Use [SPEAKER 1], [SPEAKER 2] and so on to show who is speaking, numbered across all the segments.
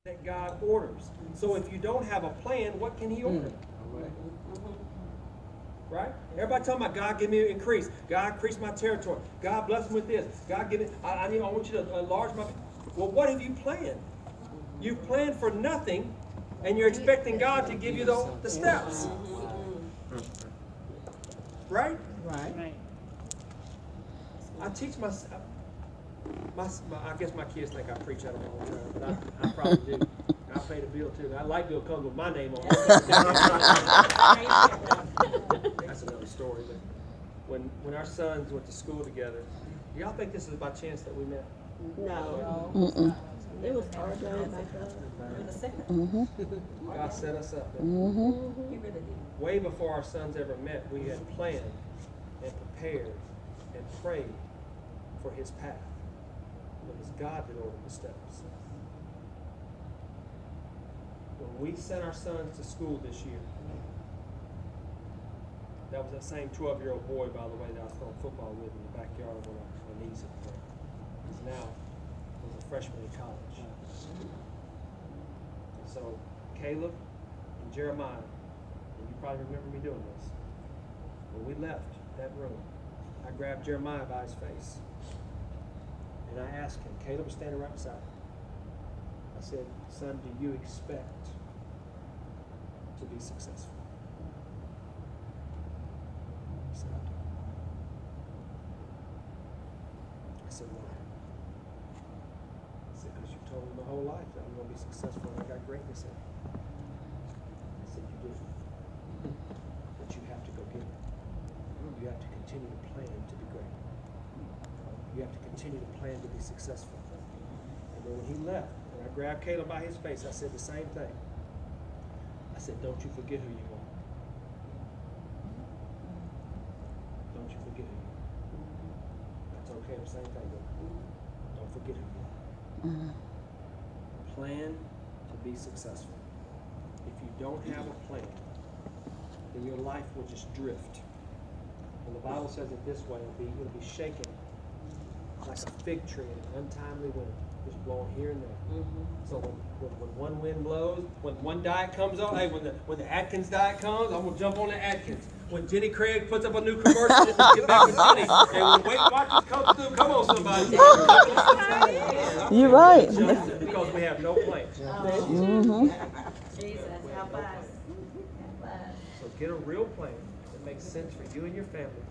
[SPEAKER 1] that God orders. So if you don't have a plan, what can He order? Right? Everybody talking about God give me an increase. God increase my territory. God bless me with this. God give me. I want you to enlarge my. Well, what have you planned? You've planned for nothing, and you're expecting God to give you the steps. Right?
[SPEAKER 2] Right.
[SPEAKER 1] I teach my I guess my kids think I preach out of my own time, but I probably do. I pay the bill too. I like bill comes with my name on it. That's another story. But when our sons went to school together, do y'all think this is by chance that we met?
[SPEAKER 3] No.
[SPEAKER 4] Mm-mm.
[SPEAKER 3] It was ordained by God.
[SPEAKER 1] God set us up.
[SPEAKER 4] Mm-hmm.
[SPEAKER 1] Way before our sons ever met, we had planned and prepared and prayed for His path. It was God that ordered the steps. When we sent our sons to school this year, that was that same 12-year-old boy, by the way, that I was playing football with in the backyard when my niece had played. He's now was a freshman in college. And so Caleb and Jeremiah, and you probably remember me doing this, when we left that room, I grabbed Jeremiah by his face. And I asked him, Caleb was standing right beside me. I said, son, do you expect to be successful? He said, I do. I said, why? I said, because you told me my whole life that I'm going to be successful and I got greatness in it. I said, you did. But you have to go get it. You have to continue to plan to be great. You have to continue to plan to be successful. And then when he left, and I grabbed Caleb by his face, I said the same thing. I said, don't you forget who you are. Don't you forget who you are. That's okay, the same thing. Don't forget who you are. Plan to be successful. If you don't have a plan, then your life will just drift. And the Bible says it this way, it'll be shaken like a fig tree in an untimely wind, just blowing here and there. So when one wind blows, when one diet comes up, hey, when the Atkins diet comes, I'm gonna jump on the Atkins. When Jenny Craig puts up a new commercial, just get back with Jenny. And when Weight Watchers come through, come on somebody.
[SPEAKER 4] You're right.
[SPEAKER 1] Because we have no plan.
[SPEAKER 3] Jesus, help us.
[SPEAKER 1] So get a real plan that makes sense for you and your family.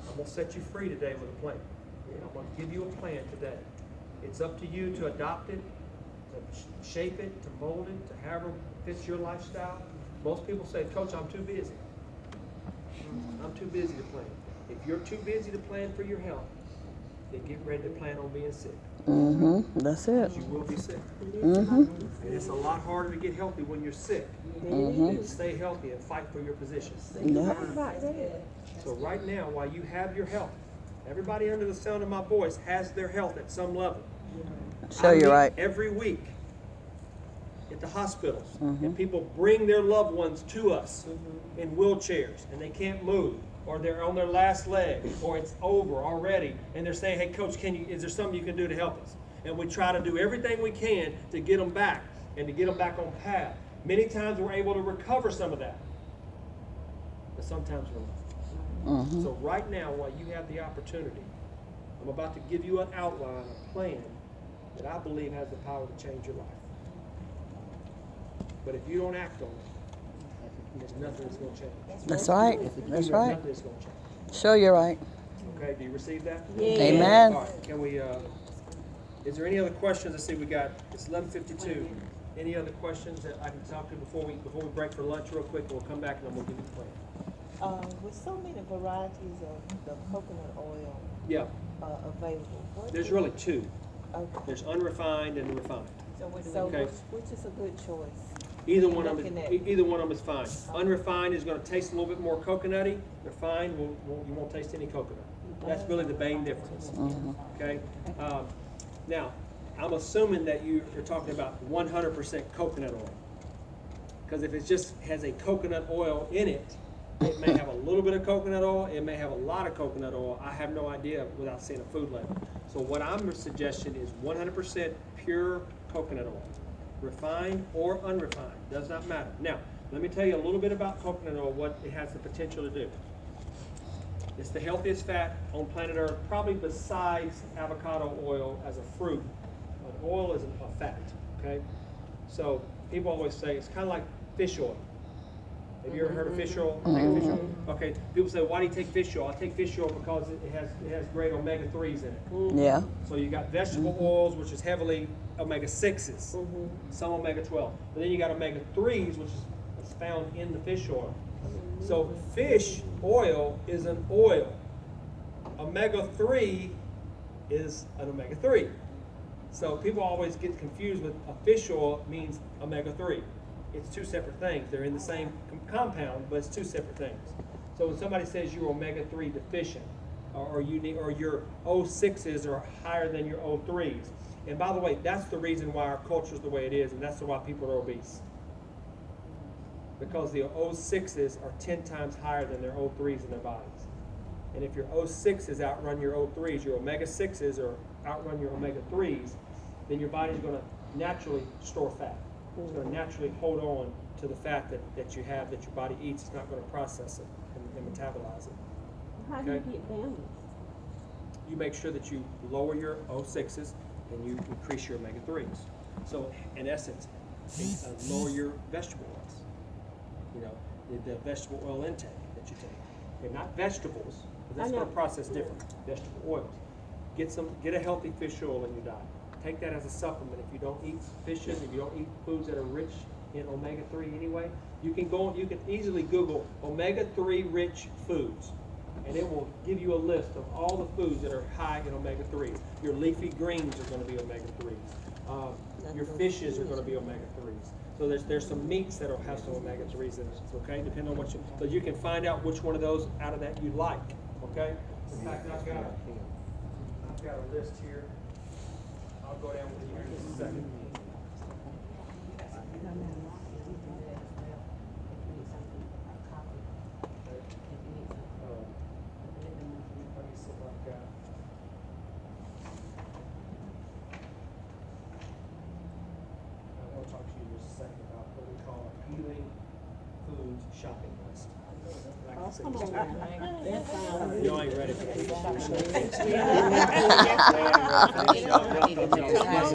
[SPEAKER 1] I'm gonna set you free today with a plan. I'm going to give you a plan today. It's up to you to adopt it, to shape it, to mold it, to however fits your lifestyle. Most people say, Coach, I'm too busy. I'm too busy to plan. If you're too busy to plan for your health, then get ready to plan on being sick.
[SPEAKER 4] That's it.
[SPEAKER 1] You will be sick. And it's a lot harder to get healthy when you're sick than to stay healthy and fight for your position.
[SPEAKER 4] Yeah.
[SPEAKER 1] So right now, while you have your health, everybody under the sound of my voice has their health at some level.
[SPEAKER 4] Show you right.
[SPEAKER 1] Every week at the hospitals, and people bring their loved ones to us in wheelchairs, and they can't move, or they're on their last leg, or it's over already, and they're saying, "Hey, Coach, is there something you can do to help us?" And we try to do everything we can to get them back and to get them back on path. Many times we're able to recover some of that, but sometimes we're not. So right now, while you have the opportunity, I'm about to give you an outline, a plan that I believe has the power to change your life. But if you don't act on it, there's nothing that's going to change.
[SPEAKER 4] That's right. That's right.
[SPEAKER 1] Nothing that's going to change.
[SPEAKER 4] Show you right.
[SPEAKER 1] Okay, do you receive that?
[SPEAKER 3] Yeah.
[SPEAKER 4] Amen.
[SPEAKER 1] All right, can we, is there any other questions? Let's see, it's 11:52. Any other questions that I can talk to before we break for lunch real quick? We'll come back and then we'll give you the plan.
[SPEAKER 2] With so many varieties of the coconut oil
[SPEAKER 1] Yeah,
[SPEAKER 2] available,
[SPEAKER 1] there's really two.
[SPEAKER 2] okay.
[SPEAKER 1] There's unrefined and refined.
[SPEAKER 2] So
[SPEAKER 1] Okay.
[SPEAKER 2] which is a good choice?
[SPEAKER 1] Either one of
[SPEAKER 2] Looking
[SPEAKER 1] them,
[SPEAKER 2] at-
[SPEAKER 1] either one of them is fine. Unrefined is going to taste a little bit more coconutty. Refined, you won't taste any coconut. That's really the main difference. Okay. Now, I'm assuming that you're talking about 100% coconut oil, because if it just has a coconut oil in it, it may have a little bit of coconut oil. It may have a lot of coconut oil. I have no idea without seeing a food label. So what I'm suggesting is 100% pure coconut oil. refined or unrefined, does not matter. Now, let me tell you a little bit about coconut oil, what it has the potential to do. It's the healthiest fat on planet Earth, probably besides avocado oil as a fruit. But oil is a fat, okay? So people always say it's kind of like fish oil. Have you ever heard of fish oil? Take fish oil. Okay, people say, why do you take fish oil? I take fish oil because it has great omega-3s in it.
[SPEAKER 4] Yeah.
[SPEAKER 1] So you got vegetable oils, which is heavily omega-6s, some omega-12. But then you got omega-3s, which is found in the fish oil. So fish oil is an oil. Omega-3 is an omega-3. So people always get confused with a fish oil means omega-3. It's two separate things. They're in the same compound, but it's two separate things. So when somebody says you're omega-3 deficient, or your O6s are higher than your O3s, and by the way, that's the reason why our culture is the way it is, and that's why people are obese. Because the O6s are 10 times higher than their O3s in their bodies. And if your O6s outrun your O3s, your omega-6s or outrun your omega-3s, then your body's going to naturally store fat. It's going to naturally hold on to the fat that you have, that your body eats. It's not going to process it and metabolize it.
[SPEAKER 3] How do you get balanced?
[SPEAKER 1] You make sure that you lower your O6s and you increase your omega-3s. So in essence, lower your vegetable oils. You know, the vegetable oil intake that you take. Okay, not vegetables, because that's going to process different. Vegetable oils. Get a healthy fish oil in your diet. Take that as a supplement. If you don't eat fishes, if you don't eat foods that are rich in omega-3 anyway, you can easily Google omega-3 rich foods, and it will give you a list of all the foods that are high in omega-3s. Your leafy greens are going to be omega-3s. Your fishes are going to be omega-3s. So there's some meats that will have some omega-3s in it, okay? Depending on what so you can find out which one of those out of that you like, okay? In fact, I've got a list here. I'll go down with you here in just a second. Let me see what I've got. I want to talk to you just a second about what we call a healing foods shopping list.
[SPEAKER 3] Come on, man. That sounds
[SPEAKER 1] You ain't ready for that.
[SPEAKER 3] good.
[SPEAKER 1] You ain't ready for this.